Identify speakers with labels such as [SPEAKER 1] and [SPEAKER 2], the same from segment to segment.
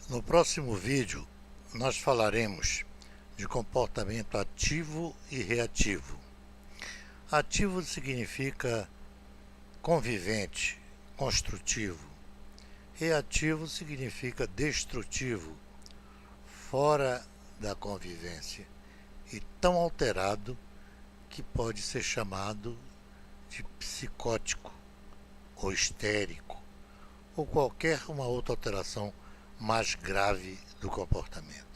[SPEAKER 1] No próximo vídeo, nós falaremos de comportamento ativo e reativo. Ativo significa convivente, construtivo. Reativo significa destrutivo, fora da convivência e tão alterado que pode ser chamado de psicótico ou histérico ou qualquer uma outra alteração mais grave do comportamento.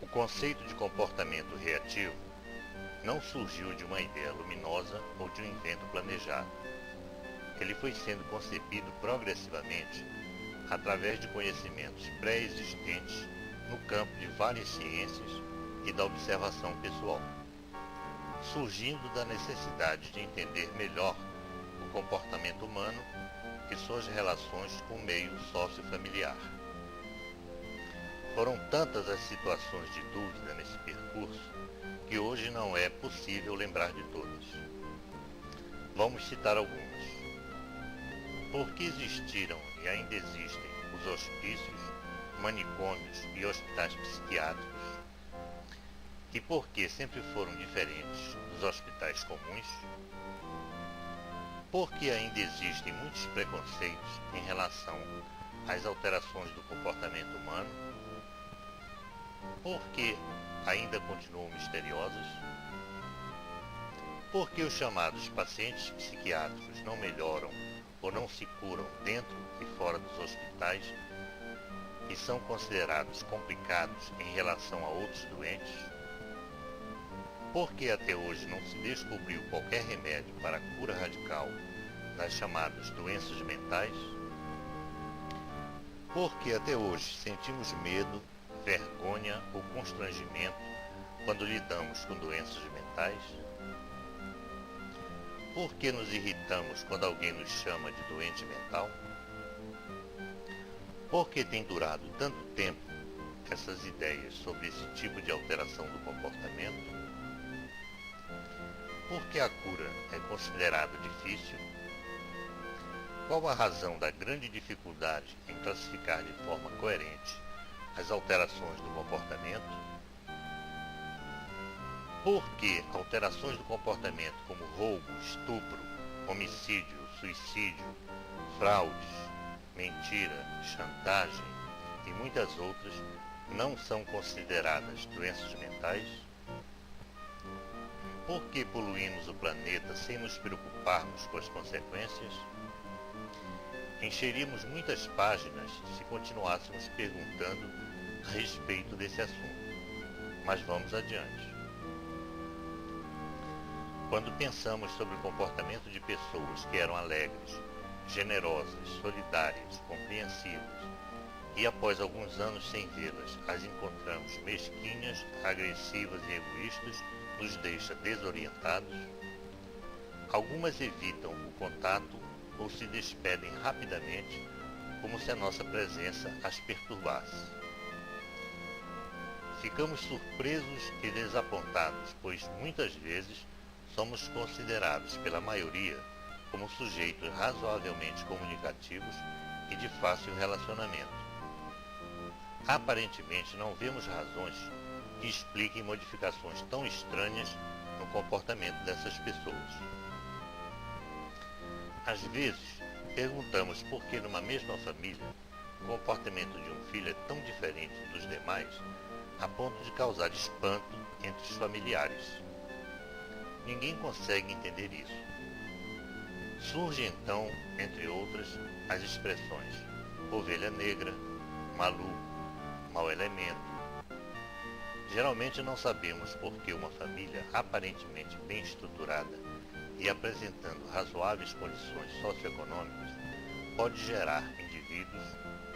[SPEAKER 2] O conceito de comportamento reativo não surgiu de uma ideia luminosa ou de um invento planejado. Ele foi sendo concebido progressivamente através de conhecimentos pré-existentes no campo de várias ciências e da observação pessoal, surgindo da necessidade de entender melhor o comportamento humano e suas relações com o meio sociofamiliar. Foram tantas as situações de dúvida nesse percurso que hoje não é possível lembrar de todas. Vamos citar algumas. Por que existiram e ainda existem os hospícios, manicômios e hospitais psiquiátricos? E por que sempre foram diferentes dos hospitais comuns? Por que ainda existem muitos preconceitos em relação às alterações do comportamento humano? Por que ainda continuam misteriosos? Por que os chamados pacientes psiquiátricos não melhoram ou não se curam dentro e fora dos hospitais e são considerados complicados em relação a outros doentes? Por que até hoje não se descobriu qualquer remédio para a cura radical das chamadas doenças mentais? Por que até hoje sentimos medo, vergonha ou constrangimento quando lidamos com doenças mentais? Por que nos irritamos quando alguém nos chama de doente mental? Por que tem durado tanto tempo essas ideias sobre esse tipo de alteração do comportamento? Por que a cura é considerada difícil? Qual a razão da grande dificuldade em classificar de forma coerente as alterações do comportamento? Por que alterações do comportamento como roubo, estupro, homicídio, suicídio, fraudes, mentira, chantagem e muitas outras não são consideradas doenças mentais? Por que poluímos o planeta sem nos preocuparmos com as consequências? Encheríamos muitas páginas se continuássemos perguntando a respeito desse assunto, mas vamos adiante. Quando pensamos sobre o comportamento de pessoas que eram alegres, generosas, solidárias, compreensivas, e após alguns anos sem vê-las, as encontramos mesquinhas, agressivas e egoístas, nos deixa desorientados. Algumas evitam o contato ou se despedem rapidamente, como se a nossa presença as perturbasse. Ficamos surpresos e desapontados, pois muitas vezes somos considerados pela maioria como sujeitos razoavelmente comunicativos e de fácil relacionamento. Aparentemente não vemos razões que expliquem modificações tão estranhas no comportamento dessas pessoas. Às vezes, perguntamos por que numa mesma família o comportamento de um filho é tão diferente dos demais a ponto de causar espanto entre os familiares. Ninguém consegue entender isso. Surgem então, entre outras, as expressões ovelha negra, maluco, mau elemento. Geralmente não sabemos por que uma família aparentemente bem estruturada e apresentando razoáveis condições socioeconômicas pode gerar indivíduos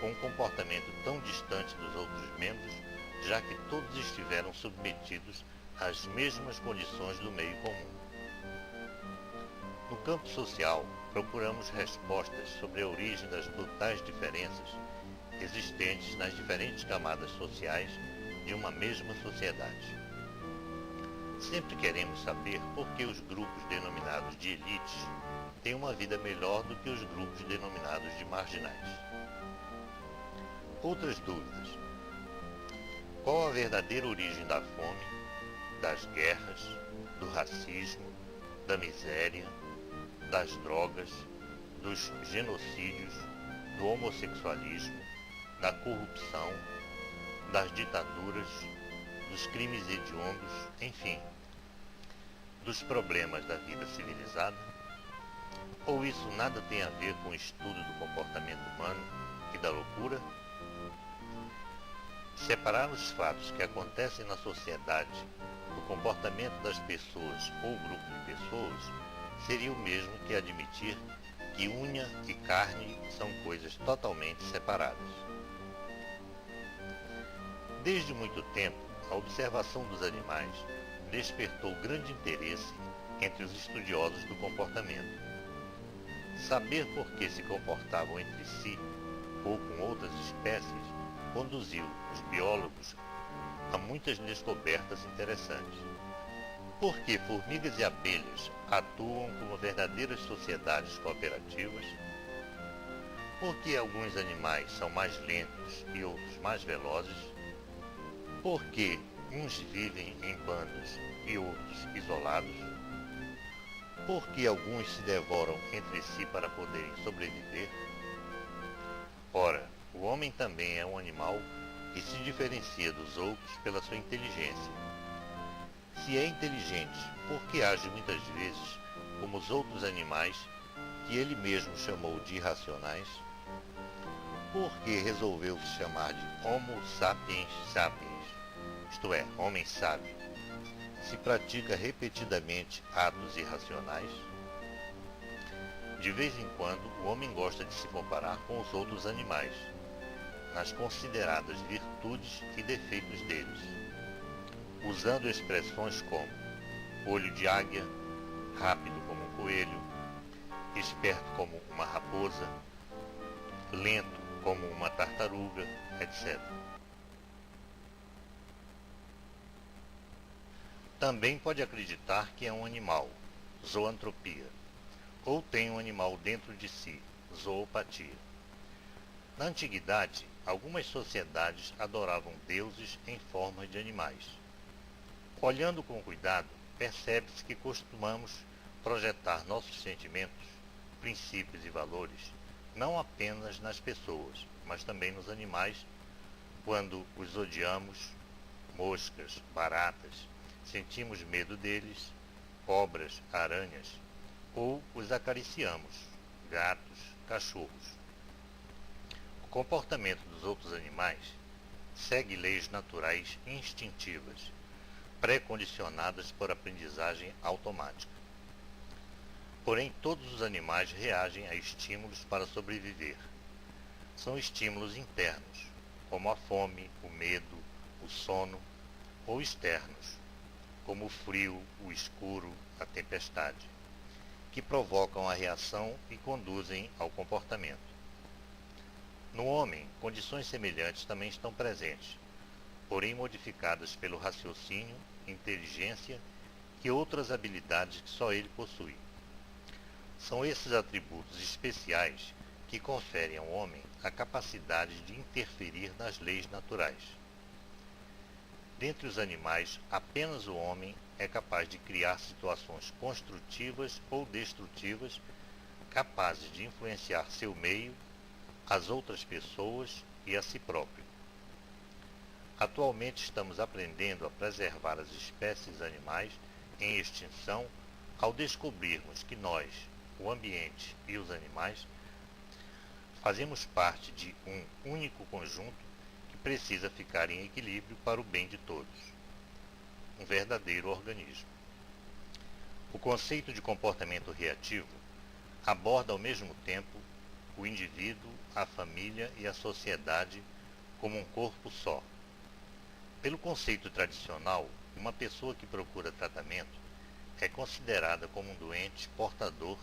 [SPEAKER 2] com um comportamento tão distante dos outros membros, já que todos estiveram submetidos às mesmas condições do meio comum. No campo social, procuramos respostas sobre a origem das brutais diferenças existentes nas diferentes camadas sociais de uma mesma sociedade. Sempre queremos saber por que os grupos denominados de elites têm uma vida melhor do que os grupos denominados de marginais. Outras dúvidas. Qual a verdadeira origem da fome, das guerras, do racismo, da miséria, das drogas, dos genocídios, do homossexualismo, da corrupção, das ditaduras, dos crimes hediondos, enfim, dos problemas da vida civilizada? Ou isso nada tem a ver com o estudo do comportamento humano e da loucura? Separar os fatos que acontecem na sociedade do comportamento das pessoas ou grupo de pessoas seria o mesmo que admitir que unha e carne são coisas totalmente separadas. Desde muito tempo, a observação dos animais despertou grande interesse entre os estudiosos do comportamento. Saber por que se comportavam entre si ou com outras espécies conduziu os biólogos a muitas descobertas interessantes. Por que formigas e abelhas atuam como verdadeiras sociedades cooperativas? Por que alguns animais são mais lentos e outros mais velozes? Por que uns vivem em bandos e outros isolados? Por que alguns se devoram entre si para poderem sobreviver? Ora, o homem também é um animal que se diferencia dos outros pela sua inteligência. Se é inteligente, por que age muitas vezes como os outros animais que ele mesmo chamou de irracionais? Por que resolveu se chamar de Homo sapiens sapiens, isto é, homem sábio, se pratica repetidamente atos irracionais? De vez em quando, o homem gosta de se comparar com os outros animais, nas consideradas virtudes e defeitos deles, usando expressões como olho de águia, rápido como um coelho, esperto como uma raposa, lento como uma tartaruga, etc. Também pode acreditar que é um animal, zoantropia, ou tem um animal dentro de si, zoopatia. Na antiguidade, algumas sociedades adoravam deuses em forma de animais. Olhando com cuidado, percebe-se que costumamos projetar nossos sentimentos, princípios e valores não apenas nas pessoas, mas também nos animais, Quando os odiamos, moscas, baratas, sentimos medo deles, cobras, aranhas, ou os acariciamos, gatos, cachorros. O comportamento dos outros animais segue leis naturais instintivas, pré-condicionadas por aprendizagem automática. Porém, todos os animais reagem a estímulos para sobreviver. São estímulos internos, como a fome, o medo, o sono, ou externos, como o frio, o escuro, a tempestade, que provocam a reação e conduzem ao comportamento. No homem, condições semelhantes também estão presentes, porém modificadas pelo raciocínio, inteligência e outras habilidades que só ele possui. São esses atributos especiais que conferem ao homem a capacidade de interferir nas leis naturais. Dentre os animais, apenas o homem é capaz de criar situações construtivas ou destrutivas, capazes de influenciar seu meio, as outras pessoas e a si próprio. Atualmente estamos aprendendo a preservar as espécies animais em extinção ao descobrirmos que nós, o ambiente e os animais, fazemos parte de um único conjunto que precisa ficar em equilíbrio para o bem de todos. Um verdadeiro organismo. O conceito de comportamento reativo aborda ao mesmo tempo o indivíduo, a família e a sociedade como um corpo só. Pelo conceito tradicional, uma pessoa que procura tratamento é considerada como um doente portador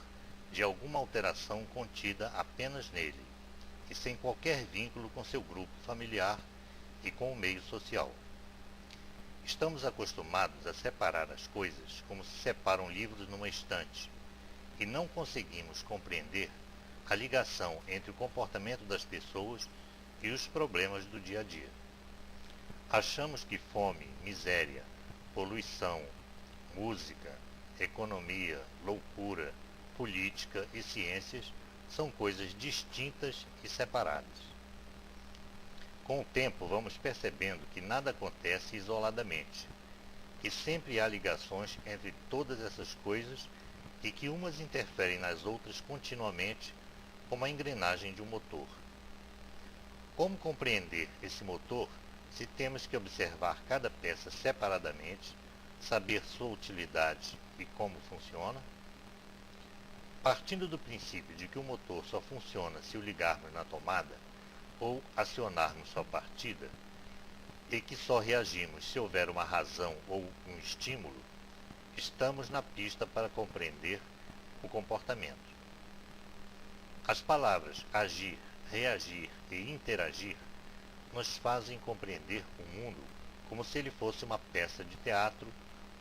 [SPEAKER 2] de alguma alteração contida apenas nele, e sem qualquer vínculo com seu grupo familiar e com o meio social. Estamos acostumados a separar as coisas como se separam livros numa estante, e não conseguimos compreender a ligação entre o comportamento das pessoas e os problemas do dia a dia. Achamos que fome, miséria, poluição, música, economia, loucura, política e ciências são coisas distintas e separadas. Com o tempo, vamos percebendo que nada acontece isoladamente, que sempre há ligações entre todas essas coisas e que umas interferem nas outras continuamente, como a engrenagem de um motor. Como compreender esse motor se temos que observar cada peça separadamente, saber sua utilidade e como funciona? Partindo do princípio de que o motor só funciona se o ligarmos na tomada ou acionarmos sua partida, e que só reagimos se houver uma razão ou um estímulo, estamos na pista para compreender o comportamento. As palavras agir, reagir e interagir nos fazem compreender o mundo como se ele fosse uma peça de teatro,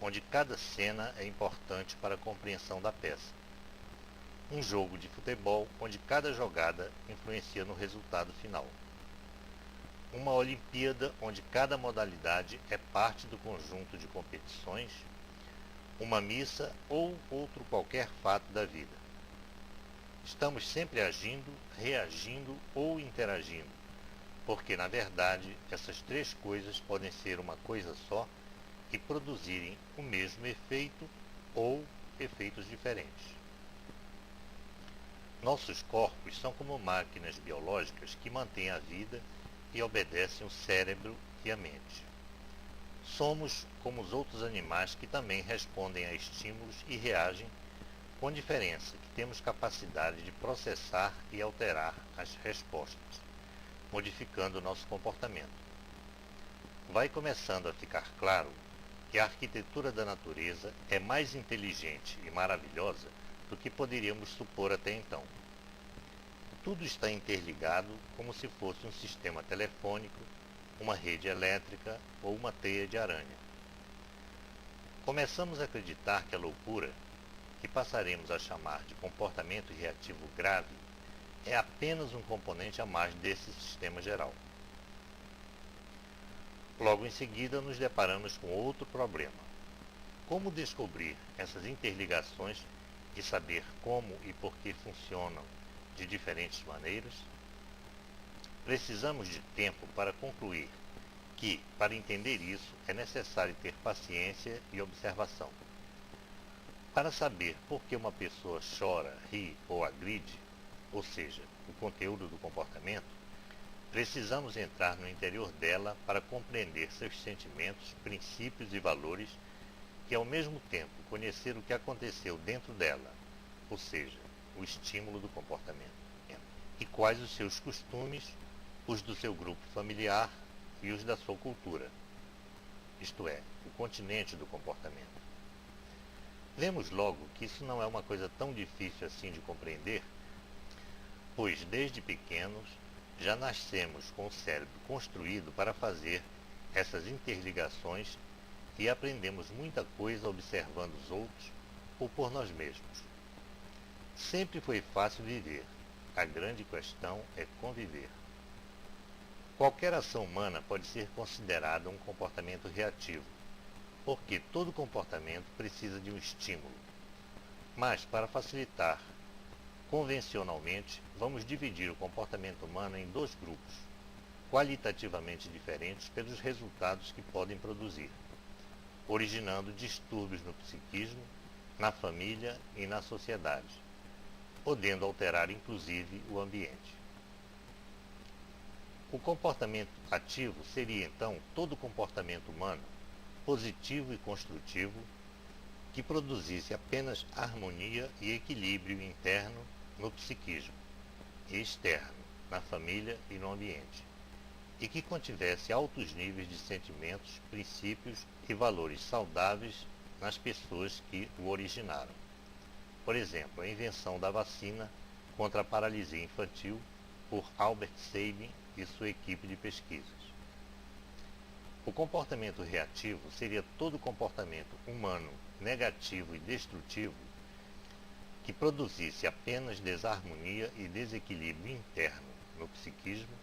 [SPEAKER 2] onde cada cena é importante para a compreensão da peça. Um jogo de futebol, onde cada jogada influencia no resultado final. Uma Olimpíada, onde cada modalidade é parte do conjunto de competições. Uma missa ou outro qualquer fato da vida. Estamos sempre agindo, reagindo ou interagindo, porque, na verdade, essas três coisas podem ser uma coisa só e produzirem o mesmo efeito ou efeitos diferentes. Nossos corpos são como máquinas biológicas que mantêm a vida e obedecem o cérebro e a mente. Somos como os outros animais que também respondem a estímulos e reagem, com diferença que temos capacidade de processar e alterar as respostas, modificando o nosso comportamento. Vai começando a ficar claro que a arquitetura da natureza é mais inteligente e maravilhosa do que poderíamos supor até então. Tudo está interligado como se fosse um sistema telefônico, uma rede elétrica ou uma teia de aranha. Começamos a acreditar que a loucura, que passaremos a chamar de comportamento reativo grave, é apenas um componente a mais desse sistema geral. Logo em seguida, nos deparamos com outro problema. Como descobrir essas interligações e saber como e por que funcionam de diferentes maneiras? Precisamos de tempo para concluir que, para entender isso, é necessário ter paciência e observação. Para saber por que uma pessoa chora, ri ou agride, ou seja, o conteúdo do comportamento, precisamos entrar no interior dela para compreender seus sentimentos, princípios e valores e, ao mesmo tempo, conhecer o que aconteceu dentro dela, ou seja, o estímulo do comportamento, e quais os seus costumes, os do seu grupo familiar e os da sua cultura, isto é, o continente do comportamento. Vemos logo que isso não é uma coisa tão difícil assim de compreender, pois desde pequenos já nascemos com o cérebro construído para fazer essas interligações e aprendemos muita coisa observando os outros ou por nós mesmos. Sempre foi fácil viver, a grande questão é conviver. Qualquer ação humana pode ser considerada um comportamento reativo, porque todo comportamento precisa de um estímulo. Mas, para facilitar, convencionalmente, vamos dividir o comportamento humano em dois grupos, qualitativamente diferentes pelos resultados que podem produzir, originando distúrbios no psiquismo, na família e na sociedade, podendo alterar inclusive o ambiente. O comportamento ativo seria então todo comportamento humano, positivo e construtivo, que produzisse apenas harmonia e equilíbrio interno no psiquismo e externo, na família e no ambiente, e que contivesse altos níveis de sentimentos, princípios e valores saudáveis nas pessoas que o originaram. Por exemplo, a invenção da vacina contra a paralisia infantil por Albert Sabin e sua equipe de pesquisas. O comportamento reativo seria todo comportamento humano negativo e destrutivo que produzisse apenas desarmonia e desequilíbrio interno no psiquismo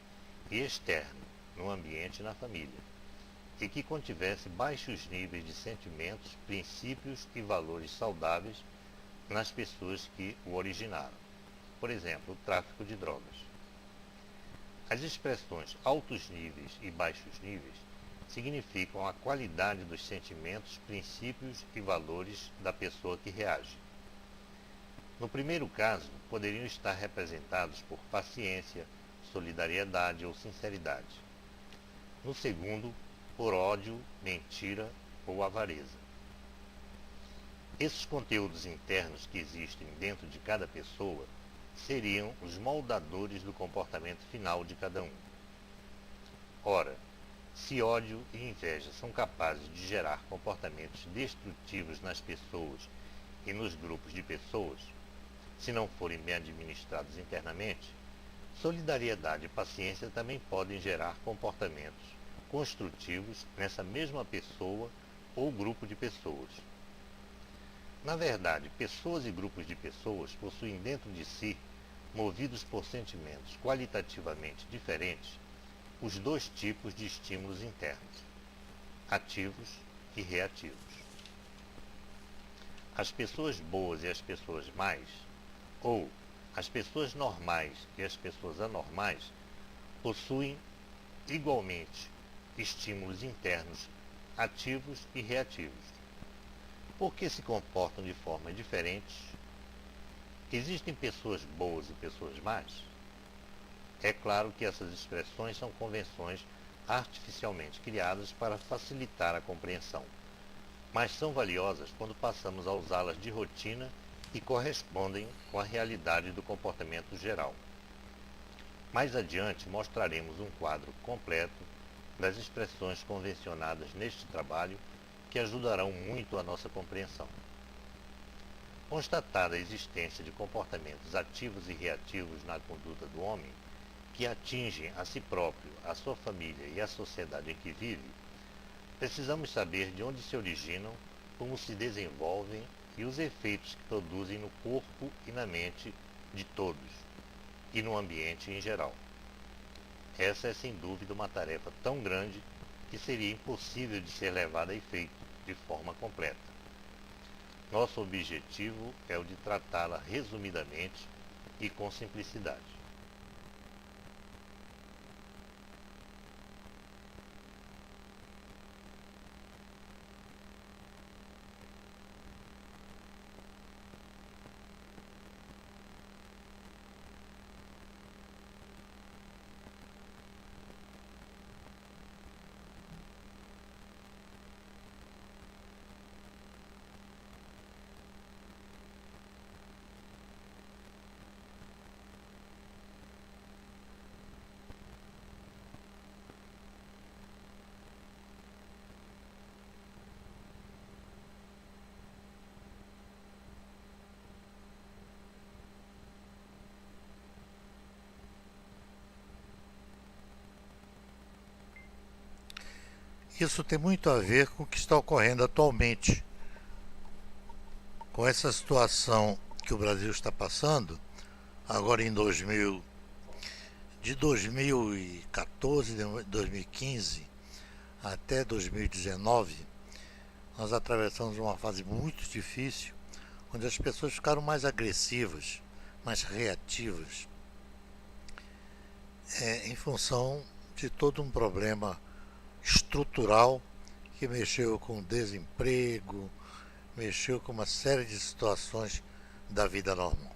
[SPEAKER 2] e externo no ambiente e na família, e que contivesse baixos níveis de sentimentos, princípios e valores saudáveis nas pessoas que o originaram. Por exemplo, o tráfico de drogas. As expressões altos níveis e baixos níveis significam a qualidade dos sentimentos, princípios e valores da pessoa que reage. No primeiro caso, poderiam estar representados por paciência, solidariedade ou sinceridade. No segundo, por ódio, mentira ou avareza. Esses conteúdos internos que existem dentro de cada pessoa seriam os moldadores do comportamento final de cada um. Ora, se ódio e inveja são capazes de gerar comportamentos destrutivos nas pessoas e nos grupos de pessoas, se não forem bem administrados internamente, solidariedade e paciência também podem gerar comportamentos construtivos nessa mesma pessoa ou grupo de pessoas. Na verdade, pessoas e grupos de pessoas possuem dentro de si, movidos por sentimentos qualitativamente diferentes, os dois tipos de estímulos internos, ativos e reativos. As pessoas boas e as pessoas más, ou as pessoas normais e as pessoas anormais, possuem igualmente estímulos internos ativos e reativos. Por que se comportam de forma diferente? Existem pessoas boas e pessoas más? É claro que essas expressões são convenções artificialmente criadas para facilitar a compreensão, mas são valiosas quando passamos a usá-las de rotina e correspondem com a realidade do comportamento geral. Mais adiante mostraremos um quadro completo das expressões convencionadas neste trabalho que ajudarão muito a nossa compreensão. Constatada a existência de comportamentos ativos e reativos na conduta do homem, que atingem a si próprio, a sua família e a sociedade em que vive, precisamos saber de onde se originam, como se desenvolvem e os efeitos que produzem no corpo e na mente de todos, e no ambiente em geral. Essa é sem dúvida uma tarefa tão grande que seria impossível de ser levada a efeito de forma completa. Nosso objetivo é o de tratá-la resumidamente e com simplicidade.
[SPEAKER 1] Isso tem muito a ver com o que está ocorrendo atualmente. Com essa situação que o Brasil está passando, agora em 2014, 2015 até 2019, nós atravessamos uma fase muito difícil, onde as pessoas ficaram mais agressivas, mais reativas, em função de todo um problema estrutural que mexeu com o desemprego, mexeu com uma série de situações da vida normal.